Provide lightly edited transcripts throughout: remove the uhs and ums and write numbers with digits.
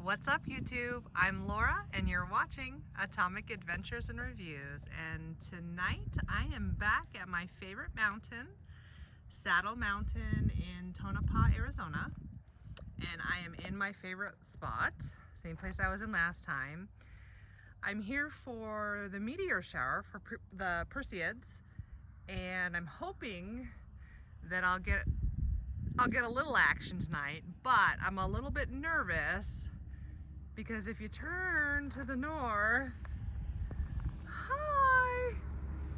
What's up, YouTube? I'm Laura and you're watching Atomic Adventures and Reviews, and tonight I am back at my favorite mountain, Saddle Mountain in Tonopah, Arizona, and I am in my favorite spot, same place I was in last time. I'm here for the meteor shower for the Perseids, and I'm hoping that I'll get a little action tonight, but I'm a little bit nervous because if you turn to the north, hi,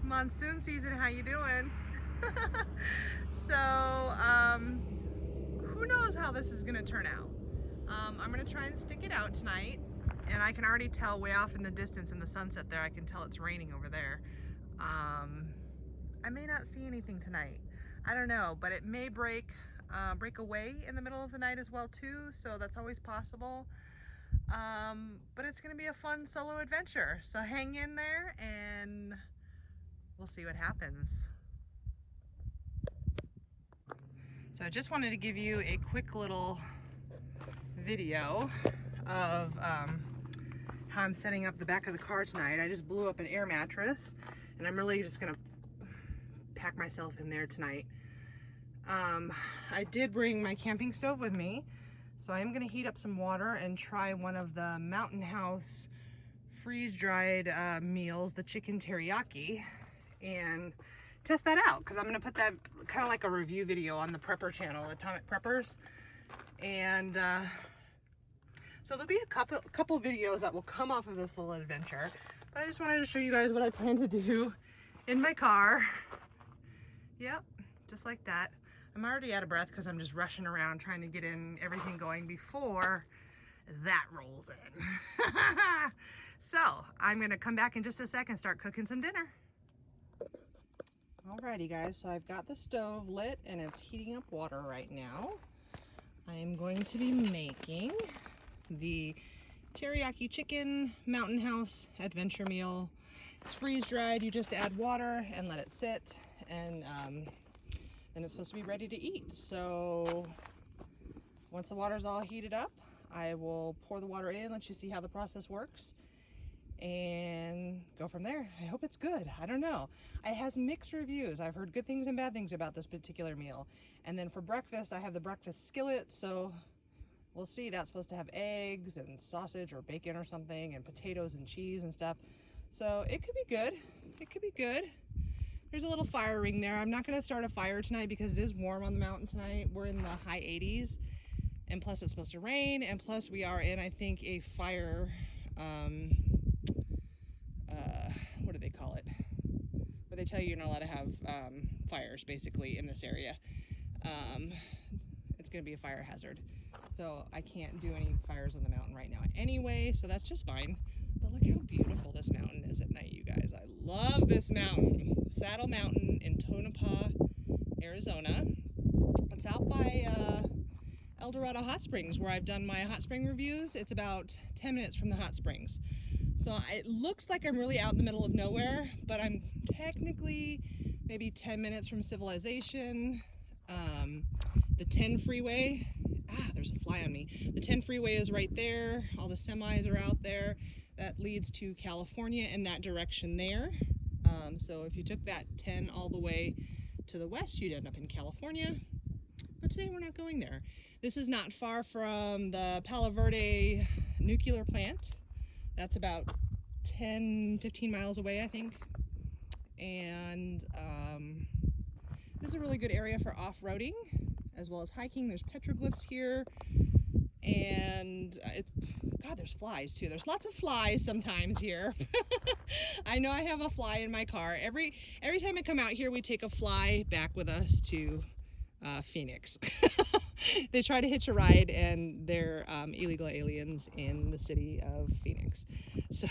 monsoon season, how you doing? So, who knows how this is gonna turn out. I'm gonna try and stick it out tonight, and I can already tell way off in the distance in the sunset there, I can tell it's raining over there. I may not see anything tonight. I don't know, but it may break away in the middle of the night as well too, so that's always possible. But it's gonna be a fun solo adventure, so hang in there and we'll see what happens. So I just wanted to give you a quick little video of how I'm setting up the back of the car tonight. I just blew up an air mattress and I'm really just gonna pack myself in there tonight. I did bring my camping stove with me, so I am going to heat up some water and try one of the Mountain House freeze-dried meals, the chicken teriyaki, and test that out, because I'm going to put that kind of like a review video on the Prepper channel, Atomic Preppers. And so there'll be a couple videos that will come off of this little adventure, but I just wanted to show you guys what I plan to do in my car. Yep, just like that. I'm already out of breath because I'm just rushing around trying to get in everything going before that rolls in. So I'm gonna come back in just a second and start cooking some dinner. Alrighty guys, so I've got the stove lit and it's heating up water right now. I am going to be making the teriyaki chicken Mountain House adventure meal. It's freeze dried. You just add water and let it sit, and then it's supposed to be ready to eat. So once the water's all heated up, I will pour the water in, let you see how the process works, and go from there. I hope it's good. I don't know. It has mixed reviews. I've heard good things and bad things about this particular meal. And then for breakfast, I have the breakfast skillet, so we'll see. That's supposed to have eggs and sausage or bacon or something, and potatoes and cheese and stuff. So it could be good. It could be good. There's a little fire ring there. I'm not going to start a fire tonight because it is warm on the mountain tonight. We're in the high 80s, and plus it's supposed to rain, and plus we are in, I think, a fire, what do they call it? Where they tell you you're not allowed to have fires, basically, in this area. It's going to be a fire hazard. So I can't do any fires on the mountain right now anyway, so that's just fine. But look how beautiful this mountain is at night, you guys. I love this mountain. Saddle Mountain in Tonopah, Arizona. It's out by El Dorado Hot Springs, where I've done my hot spring reviews. It's about 10 minutes from the hot springs. So it looks like I'm really out in the middle of nowhere, but I'm technically maybe 10 minutes from civilization. The 10 freeway, there's a fly on me. The 10 freeway is right there. All the semis are out there. That leads to California in that direction there. So if you took that 10 all the way to the west, you'd end up in California. But today we're not going there. This is not far from the Palo Verde nuclear plant. That's about 10-15 miles away, I think. And this is a really good area for off-roading as well as hiking. There's petroglyphs here, and God, there's flies too. There's lots of flies sometimes here. I know I have a fly in my car. Every time I come out here, we take a fly back with us to Phoenix. They try to hitch a ride, and they're illegal aliens in the city of Phoenix. So,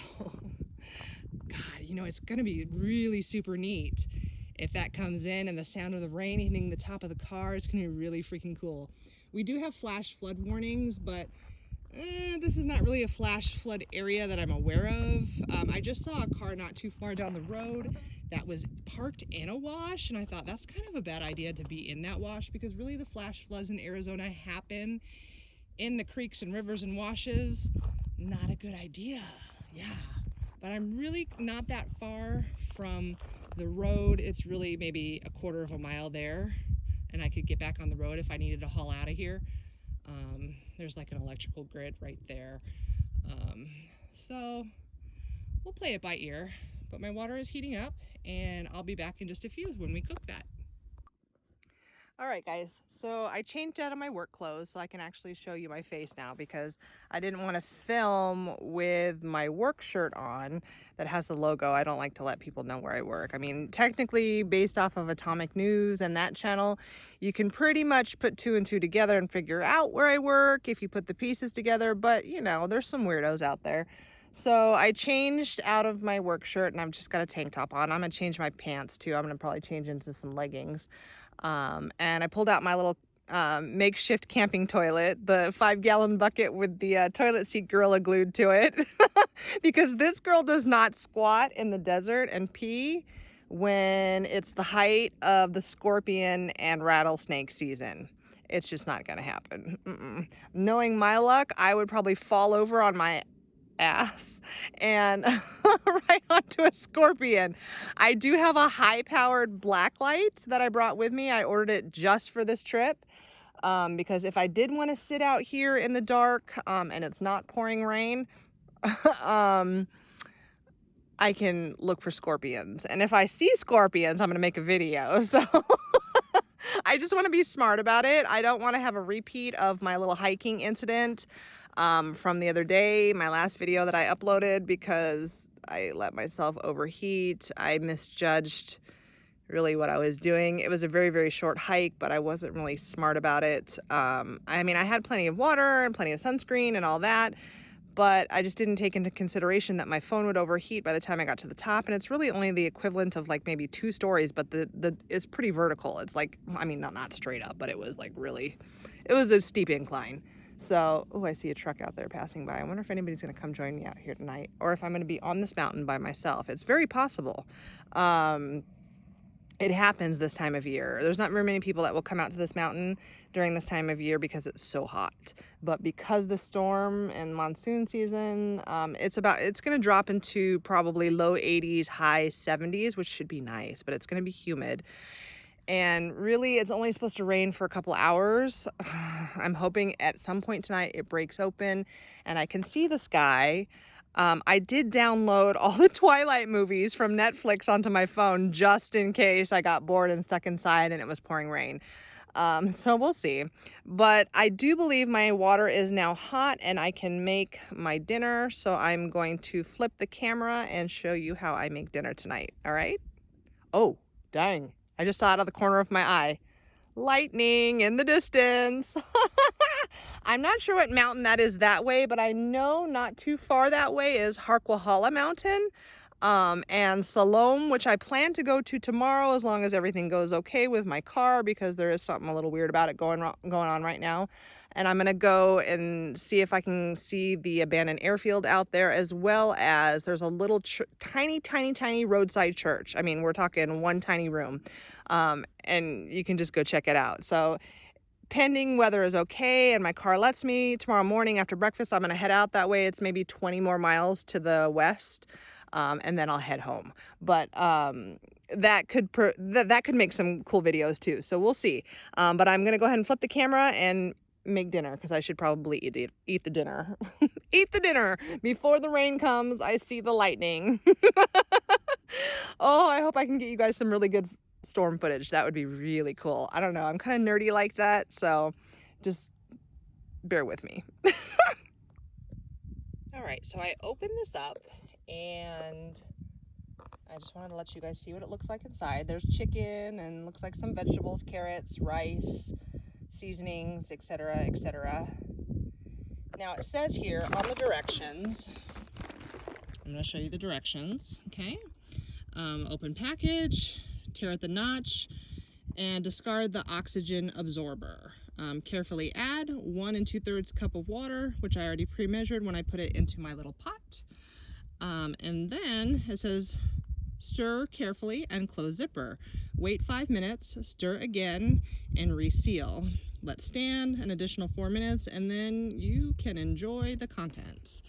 God, you know, it's gonna be really super neat if that comes in, and the sound of the rain hitting the top of the car is gonna be really freaking cool. We do have flash flood warnings, but this is not really a flash flood area that I'm aware of. I just saw a car not too far down the road that was parked in a wash, and I thought that's kind of a bad idea to be in that wash, because really the flash floods in Arizona happen in the creeks and rivers and washes, not a good idea. Yeah, but I'm really not that far from the road. It's really maybe a quarter of a mile there, and I could get back on the road if I needed to haul out of here. There's like an electrical grid right there. So we'll play it by ear, but my water is heating up and I'll be back in just a few when we cook that. All right, guys, so I changed out of my work clothes so I can actually show you my face now, because I didn't want to film with my work shirt on that has the logo. I don't like to let people know where I work. I mean, technically, based off of Atomic News and that channel, you can pretty much put 2 and 2 together and figure out where I work if you put the pieces together, but you know, there's some weirdos out there. So I changed out of my work shirt and I've just got a tank top on. I'm gonna change my pants too. I'm gonna probably change into some leggings. And I pulled out my little makeshift camping toilet, the 5-gallon bucket with the toilet seat gorilla glued to it, because this girl does not squat in the desert and pee when it's the height of the scorpion and rattlesnake season. It's just not gonna happen. Knowing my luck, I would probably fall over on my ass and right onto a scorpion. I do have a high-powered black light that I brought with me. I ordered it just for this trip, because if I did want to sit out here in the dark and it's not pouring rain, I can look for scorpions. And if I see scorpions, I'm going to make a video. So I just want to be smart about it. I don't want to have a repeat of my little hiking incident from the other day, my last video that I uploaded, because I let myself overheat. I misjudged really what I was doing. It was a very, very short hike, but I wasn't really smart about it. I mean, I had plenty of water and plenty of sunscreen and all that, but I just didn't take into consideration that my phone would overheat by the time I got to the top. And it's really only the equivalent of like maybe 2 stories, but it's pretty vertical. It's like, I mean, not straight up, but it was like really, it was a steep incline. So, oh, I see a truck out there passing by. I wonder if anybody's going to come join me out here tonight, or if I'm going to be on this mountain by myself. It's very possible. It happens this time of year. There's not very many people that will come out to this mountain during this time of year because it's so hot. But because the storm and monsoon season, it's going to drop into probably low 80s, high 70s, which should be nice, but it's going to be humid. And really, it's only supposed to rain for a couple hours. I'm hoping at some point tonight it breaks open and I can see the sky. I did download all the Twilight movies from Netflix onto my phone just in case I got bored and stuck inside and it was pouring rain. So we'll see. But I do believe my water is now hot and I can make my dinner. So I'm going to flip the camera and show you how I make dinner tonight. All right? Oh, dang. I just saw it out of the corner of my eye. Lightning in the distance. I'm not sure what mountain that is that way, but I know not too far that way is Harquahala Mountain and Salome, which I plan to go to tomorrow as long as everything goes okay with my car, because there is something a little weird about it going on right now. And I'm going to go and see if I can see the abandoned airfield out there, as well as there's a little tiny roadside church. I mean, we're talking one tiny room, and you can just go check it out. So pending weather is okay and my car lets me, tomorrow morning after breakfast, I'm going to head out that way. It's maybe 20 more miles to the west, and then I'll head home. But that could make some cool videos too. So we'll see. But I'm going to go ahead and flip the camera and make dinner, because I should probably eat the dinner. Eat the dinner before the rain comes. I see the lightning. Oh, I hope I can get you guys some really good storm footage. That would be really cool. I don't know. I'm kind of nerdy like that, so just bear with me. All right, so I opened this up and I just wanted to let you guys see what it looks like inside. There's chicken and looks like some vegetables, carrots, rice, seasonings, etc., etc. Now it says here on the directions, I'm going to show you the directions, okay? Open package, tear at the notch, and discard the oxygen absorber. Carefully add 1 2/3 cup of water, which I already pre-measured when I put it into my little pot. And then it says stir carefully and close zipper. Wait 5 minutes, stir again, and reseal. let stand an additional 4 minutes, and then you can enjoy the contents.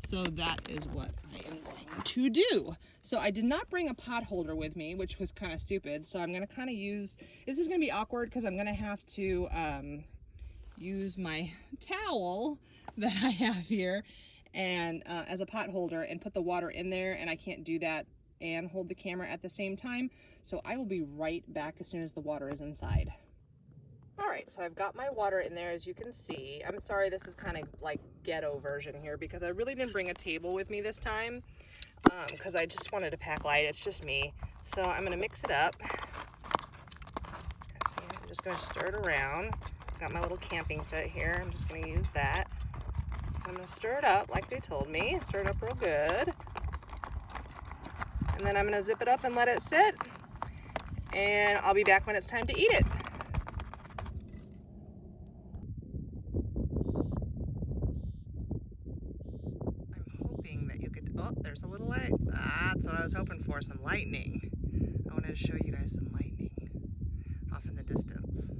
So that is what I am going to do. So I did not bring a pot holder with me, which was kind of stupid. So I'm going to kind of use, this is going to be awkward because I'm going to have to use my towel that I have here and as a pot holder and put the water in there, and I can't do that and hold the camera at the same time. So I will be right back as soon as the water is inside. All right, so I've got my water in there, as you can see. I'm sorry, this is kind of like ghetto version here because I really didn't bring a table with me this time because I just wanted to pack light. It's just me. So I'm gonna mix it up. See, I'm just gonna stir it around. Got my little camping set here. I'm just gonna use that. So I'm gonna stir it up like they told me. Stir it up real good. And then I'm gonna zip it up and let it sit. And I'll be back when it's time to eat it. Oh, there's a little light. That's what I was hoping for, some lightning. I wanted to show you guys some lightning off in the distance.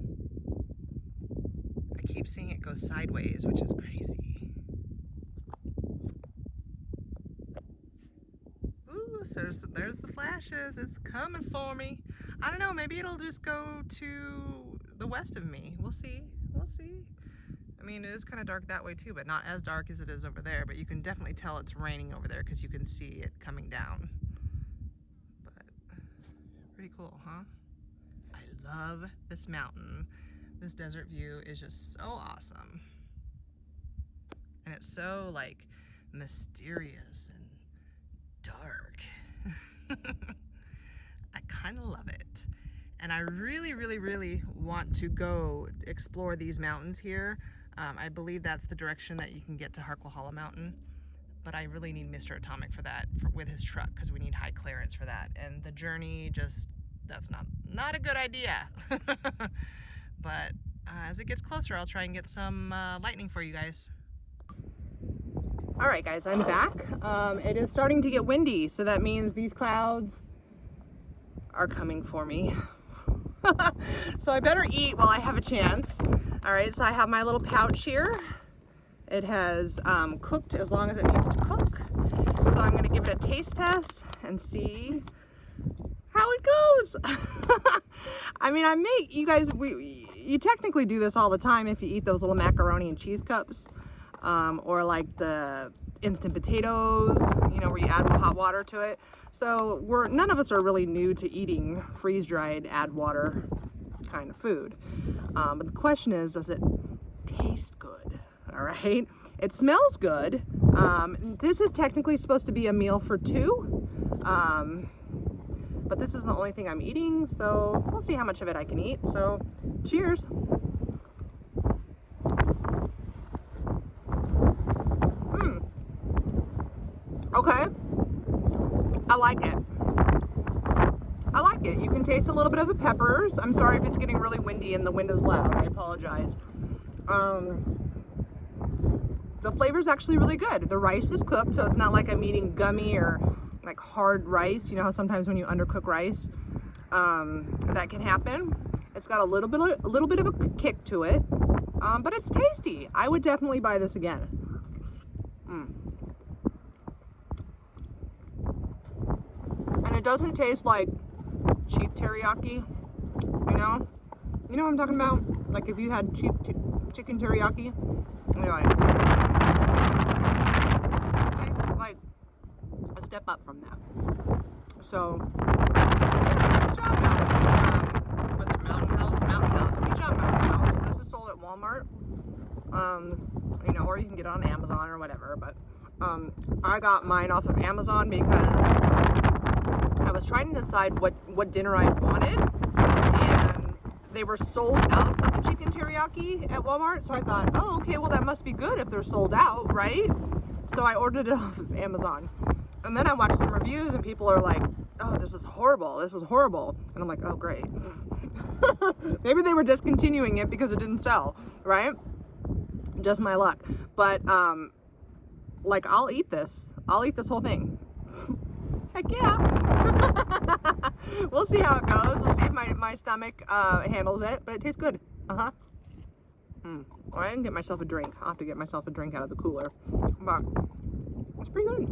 I keep seeing it go sideways, which is crazy. Ooh, so there's the flashes. It's coming for me. I don't know, maybe it'll just go to the west of me. We'll see. We'll see. I mean, it is kind of dark that way too, but not as dark as it is over there. But you can definitely tell it's raining over there because you can see it coming down. But pretty cool, huh? I love this mountain. This desert view is just so awesome. And it's so like mysterious and dark. I kind of love it. And I really, really, really want to go explore these mountains here. I believe that's the direction that you can get to Harquahala Mountain, but I really need Mr. Atomic for that, with his truck, because we need high clearance for that. And the journey, just, that's not a good idea. But as it gets closer, I'll try and get some lightning for you guys. All right, guys, I'm back. It is starting to get windy, so that means these clouds are coming for me. So I better eat while I have a chance. All right, so I have my little pouch here. It has cooked as long as it needs to cook. So I'm gonna give it a taste test and see how it goes. I mean, you guys, you technically do this all the time if you eat those little macaroni and cheese cups, or like the instant potatoes, you know, where you add hot water to it. So none of us are really new to eating freeze-dried, add water kind of food. But the question is, does it taste good? All right. It smells good. This is technically supposed to be a meal for two. But this is the only thing I'm eating, so we'll see how much of it I can eat. So cheers. Okay. I like it. I like it. You can taste a little bit of the peppers. I'm sorry if it's getting really windy and the wind is loud. I apologize. The flavor is actually really good. The rice is cooked, so it's not like I'm eating gummy or like hard rice. You know how sometimes when you undercook rice, that can happen. It's got a little bit of a kick to it, but it's tasty. I would definitely buy this again. And it doesn't taste like cheap teriyaki, you know what I'm talking about? Like if you had cheap chicken teriyaki, anyway, it tastes like a step up from that. So, good job, was it Mountain House? Mountain House. Good job, Mountain House. This is sold at Walmart, you know, or you can get it on Amazon or whatever, but I got mine off of Amazon because I was trying to decide what dinner I wanted, and they were sold out of the chicken teriyaki at Walmart, so I thought, oh, okay, well, that must be good if they're sold out, right? So I ordered it off of Amazon, and then I watched some reviews, and people are like, oh, this is horrible, and I'm like, oh, great. Maybe they were discontinuing it because it didn't sell, right? Just my luck. But, like, I'll eat this whole thing. Heck yeah. We'll see how it goes. We'll see if my stomach handles it, but it tastes good. Well, I didn't get myself a drink. I'll have to get myself a drink out of the cooler. But it's pretty good.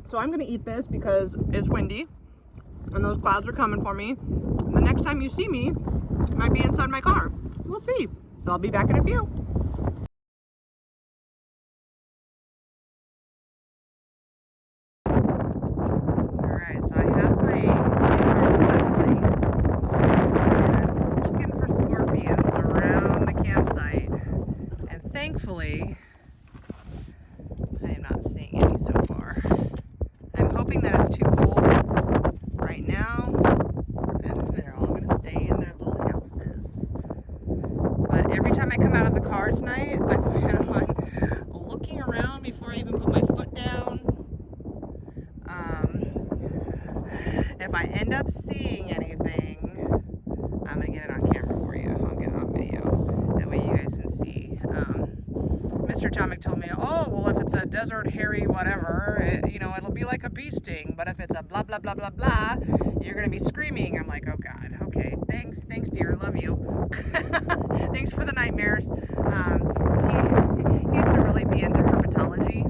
So I'm gonna eat this because it's windy and those clouds are coming for me. The next time you see me, I might be inside my car. We'll see. So I'll be back in a few. Alright, so I have my black light and I'm looking for scorpions around the campsite. And thankfully, I am not seeing any so far. I'm hoping that it's too cold right now and they're all going to stay in their little houses. But every time I come out of the car tonight, I plan on looking around before I even put my foot down. If I end up seeing anything, I'm going to get it on camera for you. I'll get it on video. That way you guys can see. Mr. Tomic told me, oh, well, if it's a desert hairy whatever, it'll be like a bee sting. But if it's a blah, blah, blah, blah, blah, you're going to be screaming. I'm like, oh, God. Okay, thanks, dear. Love you. Thanks for the nightmares. He used to really be into herpetology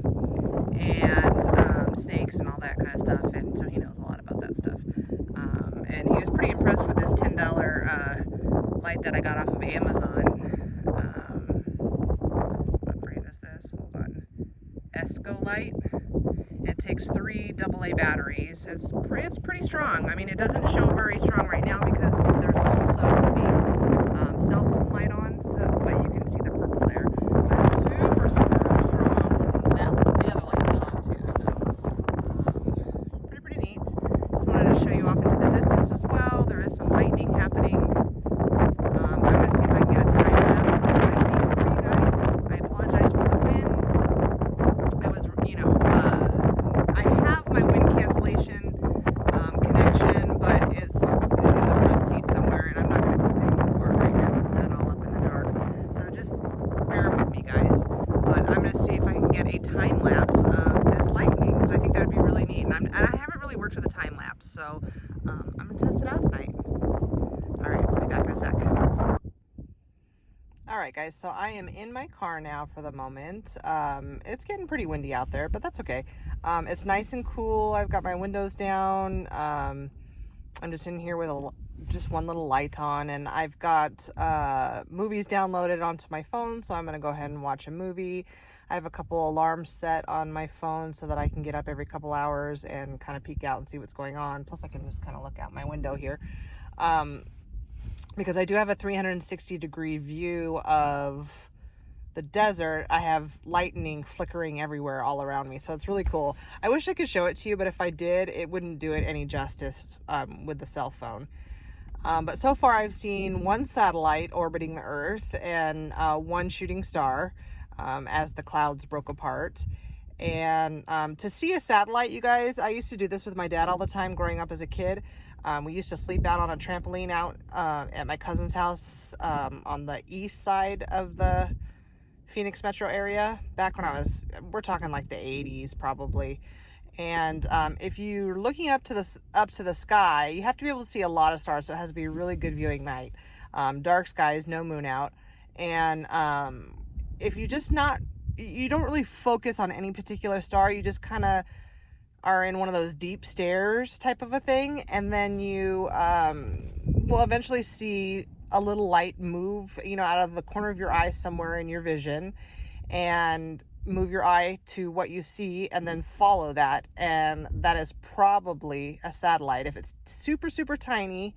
and snakes and all that kind of stuff. And so he knows a lot about that stuff. And he was pretty impressed with this $10 light that I got off of Amazon. What brand is this? Hold on. Esco light. It takes 3 AA batteries. It's pretty strong. I mean, it doesn't show very strong right now because there's also a cell phone light on, but you can see the purple there. But it's super, super strong. The other light's not on too, so pretty neat. Just wanted to show you off into the distance as well. There is some lightning happening. I'm going to see if I can get a time lapse of the lightning for you guys. I apologize for the wind. I was, I have my wind cancellation connection, but it's in the front seat somewhere, and I'm not going to go digging for it right now and set it all up in the dark. So just bear with me, guys. But I'm going to see if I can get a time lapse of this lightning, because I think that would be really neat. And I haven't really worked with a time lapse, so I'm going to test it out tonight. All right, I'll be back in a sec. All right, guys, so I am in my car now for the moment. It's getting pretty windy out there, but that's okay. It's nice and cool. I've got my windows down. I'm just in here with just one little light on, and I've got movies downloaded onto my phone, so I'm going to go ahead and watch a movie. I have a couple alarms set on my phone so that I can get up every couple hours and kind of peek out and see what's going on. Plus, I can just kind of look out my window here. Because I do have a 360-degree view of the desert. I have lightning flickering everywhere all around me, so it's really cool. I wish I could show it to you, but if I did, it wouldn't do it any justice with the cell phone. But so far, I've seen 1 satellite orbiting the Earth and 1 shooting star as the clouds broke apart. And to see a satellite, you guys, I used to do this with my dad all the time growing up as a kid. We used to sleep out on a trampoline out at my cousin's house on the east side of the Phoenix metro area back when we're talking like the 80s probably. And if you're looking up to the sky, you have to be able to see a lot of stars, so it has to be a really good viewing night. Dark skies, no moon out. And if you don't really focus on any particular star, you just kind of are in one of those deep stares type of a thing, and then you will eventually see a little light move, out of the corner of your eye somewhere in your vision, and move your eye to what you see, and then follow that, and that is probably a satellite. If it's super, super tiny,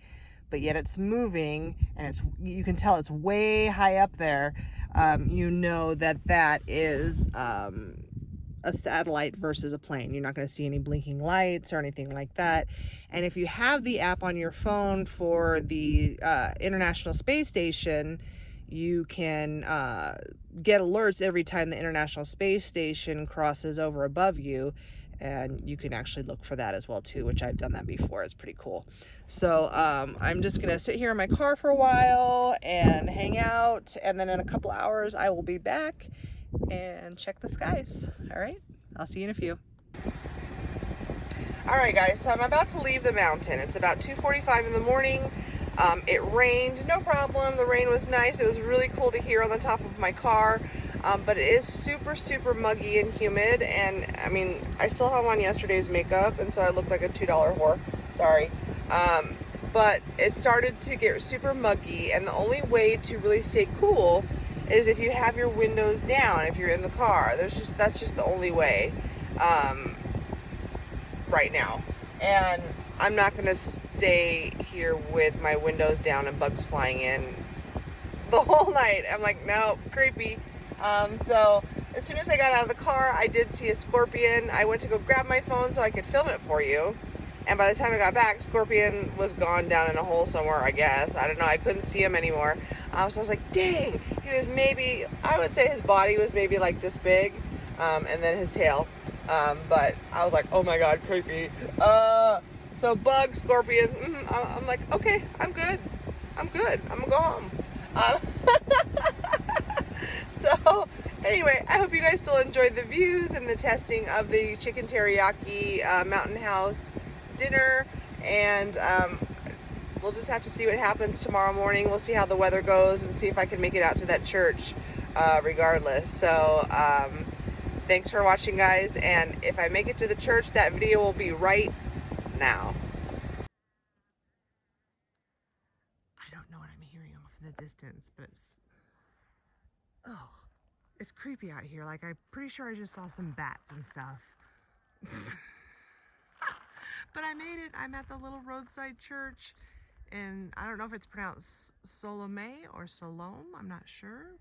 but yet it's moving, and you can tell it's way high up there, that is a satellite versus a plane. You're not going to see any blinking lights or anything like that. And if you have the app on your phone for the International Space Station, you can get alerts every time the International Space Station crosses over above you, and you can actually look for that as well too, which I've done that before. It's pretty cool. So I'm just gonna sit here in my car for a while and hang out, and then in a couple hours I will be back and check the skies. All right, I'll see you in a few. All right, guys, so I'm about to leave the mountain. It's about 2:45 in the morning. It rained, no problem. The rain was nice. It was really cool to hear on the top of my car. But it is super, super muggy and humid. And I mean, I still have on yesterday's makeup, and so I look like a $2 whore. Sorry. But it started to get super muggy, and the only way to really stay cool is if you have your windows down. If you're in the car, that's just the only way right now. And I'm not gonna stay here with my windows down and bugs flying in the whole night. I'm like, no, creepy. So as soon as I got out of the car, I did see a scorpion. I went to go grab my phone so I could film it for you. And by the time I got back, Scorpion was gone down in a hole somewhere, I guess. I don't know. I couldn't see him anymore. So I was like, dang. He was maybe, I would say his body was maybe like this big. And then his tail. But I was like, oh my God, creepy. So bug, scorpion. I'm like, okay, I'm good. I'm good. I'm gonna go home. So anyway, I hope you guys still enjoyed the views and the testing of the chicken teriyaki Mountain House dinner, and we'll just have to see what happens tomorrow morning. We'll see how the weather goes and see if I can make it out to that church regardless. So thanks for watching, guys, and if I make it to the church, that video will be right now. I don't know what I'm hearing off in the distance, but it's creepy out here. Like, I'm pretty sure I just saw some bats and stuff. But I made it. I'm at the little roadside church, and I don't know if it's pronounced Salome or Salome. I'm not sure.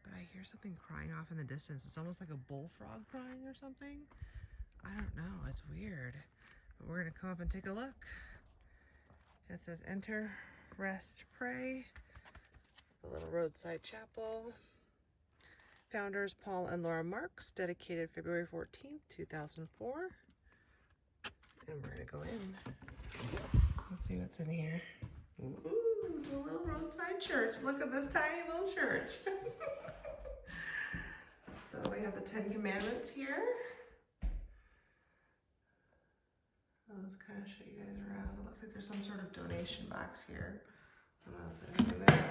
But I hear something crying off in the distance. It's almost like a bullfrog crying or something. I don't know. It's weird. But we're going to come up and take a look. It says enter, rest, pray. The little roadside chapel. Founders Paul and Laura Marks, dedicated February 14th, 2004. And we're gonna go in. Let's see what's in here. Ooh, the little roadside church. Look at this tiny little church. So we have the 10 Commandments here. I'll just kind of show you guys around. It looks like there's some sort of donation box here. I don't know if there's anything there.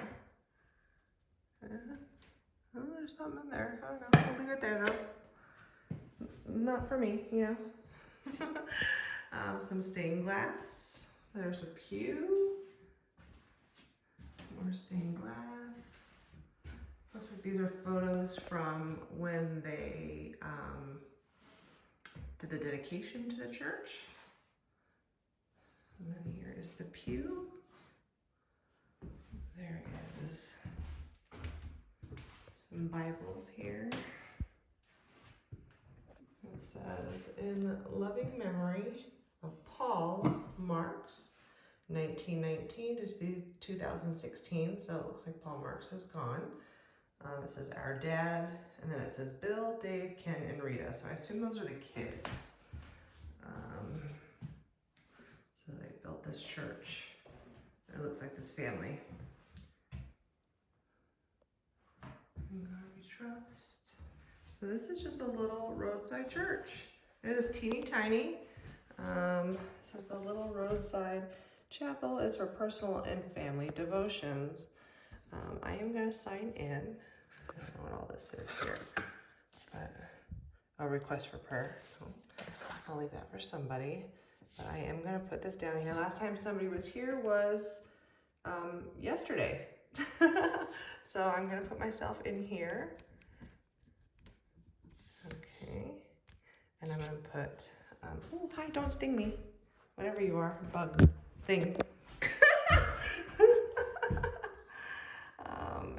Oh, there's something in there. I don't know. We'll leave it there though. Not for me, you know. Some stained glass. There's a pew. More stained glass. Looks like these are photos from when they did the dedication to the church. And then here is the pew. There is some Bibles here. It says, in loving memory of Paul Marks, 1919 to 2016. So it looks like Paul Marks has gone. It says our dad, and then it says Bill, Dave, Ken, and Rita. So I assume those are the kids. So they built this church. It looks like this family. In God we trust. So this is just a little roadside church. It is teeny tiny. It says the little roadside chapel is for personal and family devotions. I am going to sign in. I don't know what all this is here, but a request for prayer. I'll leave that for somebody. But I am going to put this down here. Last time somebody was here was yesterday. So I'm going to put myself in here. Okay. And I'm going to put, oh, hi, don't sting me. Whatever you are, bug thing.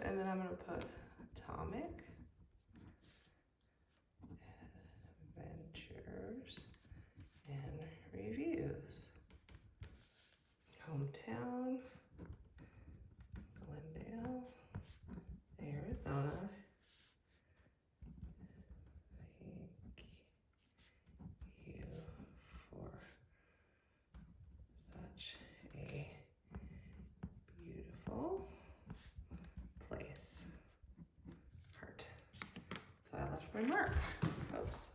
And then I'm going to put atomic, adventures, and reviews. Hometown, Glendale, Arizona. Thank you for such a beautiful place. Heart. So I left my mark. Oops.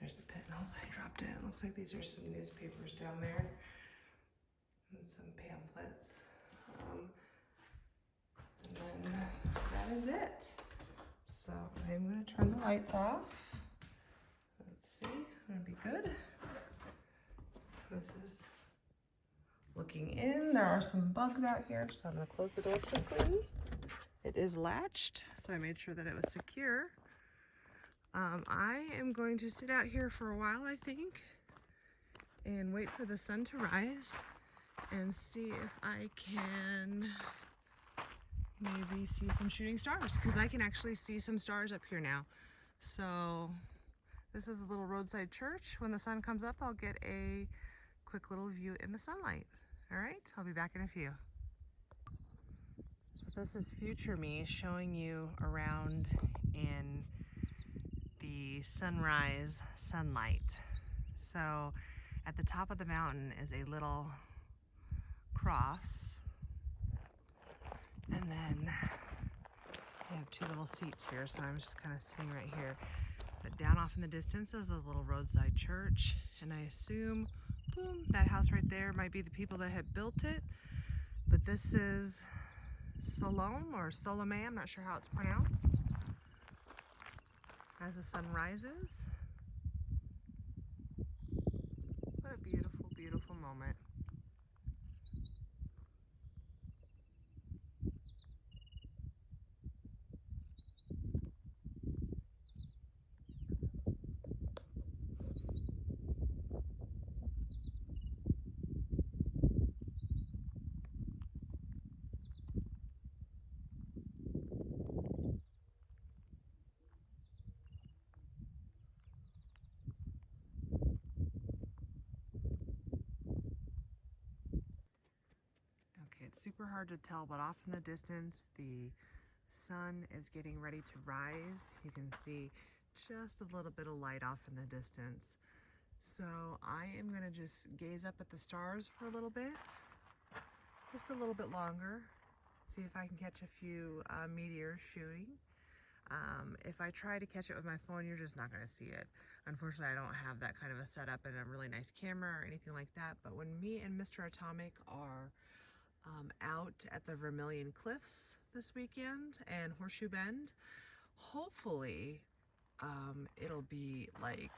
There's a pen. Oh, I dropped it. It looks like these are some newspapers down there. some pamphlets. And then that is it. So I'm gonna turn the lights off. Let's see, I'm gonna be good. This is looking in. There are some bugs out here, so I'm gonna close the door quickly. It is latched, so I made sure that it was secure. I am going to sit out here for a while, I think, and wait for the sun to rise and see if I can maybe see some shooting stars, because I can actually see some stars up here now. So this is the little roadside church. When the sun comes up, I'll get a quick little view in the sunlight. All right, I'll be back in a few. So this is future me showing you around in the sunrise sunlight. So at the top of the mountain is a little cross, and then I have two little seats here, so I'm just kind of sitting right here. But down off in the distance is a little roadside church, and I assume, boom, that house right there might be the people that had built it. But this is Salome or Salome, I'm not sure how it's pronounced, as the sun rises. What a beautiful, beautiful moment. Okay, it's super hard to tell, but off in the distance, the sun is getting ready to rise. You can see just a little bit of light off in the distance. So I am gonna just gaze up at the stars for a little bit, just a little bit longer, see if I can catch a few meteors shooting. If I try to catch it with my phone, you're just not gonna see it. Unfortunately, I don't have that kind of a setup and a really nice camera or anything like that, but when me and Mr. Atomic are out at the Vermilion Cliffs this weekend and Horseshoe Bend, hopefully it'll be like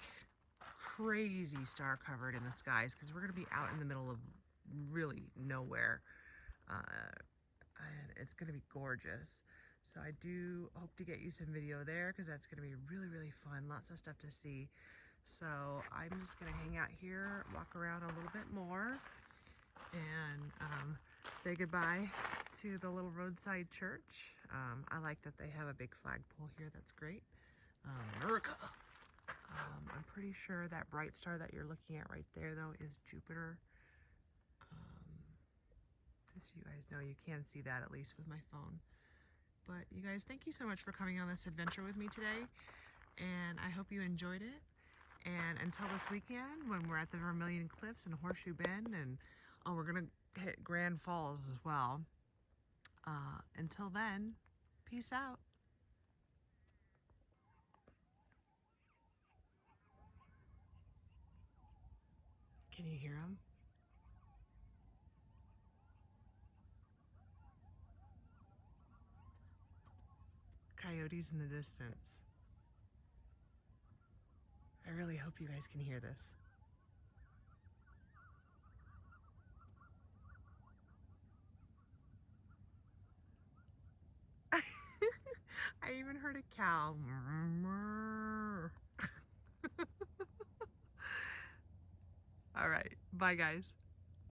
crazy star covered in the skies, because we're gonna be out in the middle of really nowhere, and it's gonna be gorgeous. So I do hope to get you some video there, because that's gonna be really, really fun. Lots of stuff to see. So I'm just gonna hang out here, walk around a little bit more, and say goodbye to the little roadside church. I like that they have a big flagpole here. That's great. America. I'm pretty sure that bright star that you're looking at right there, though, is Jupiter. Just so you guys know, you can see that at least with my phone. But you guys, thank you so much for coming on this adventure with me today, and I hope you enjoyed it. And until this weekend, when we're at the Vermilion Cliffs and Horseshoe Bend, and oh, we're gonna hit Grand Falls as well. Until then, peace out. Can you hear them? Coyotes in the distance. I really hope you guys can hear this. I even heard a cow. All right, bye guys.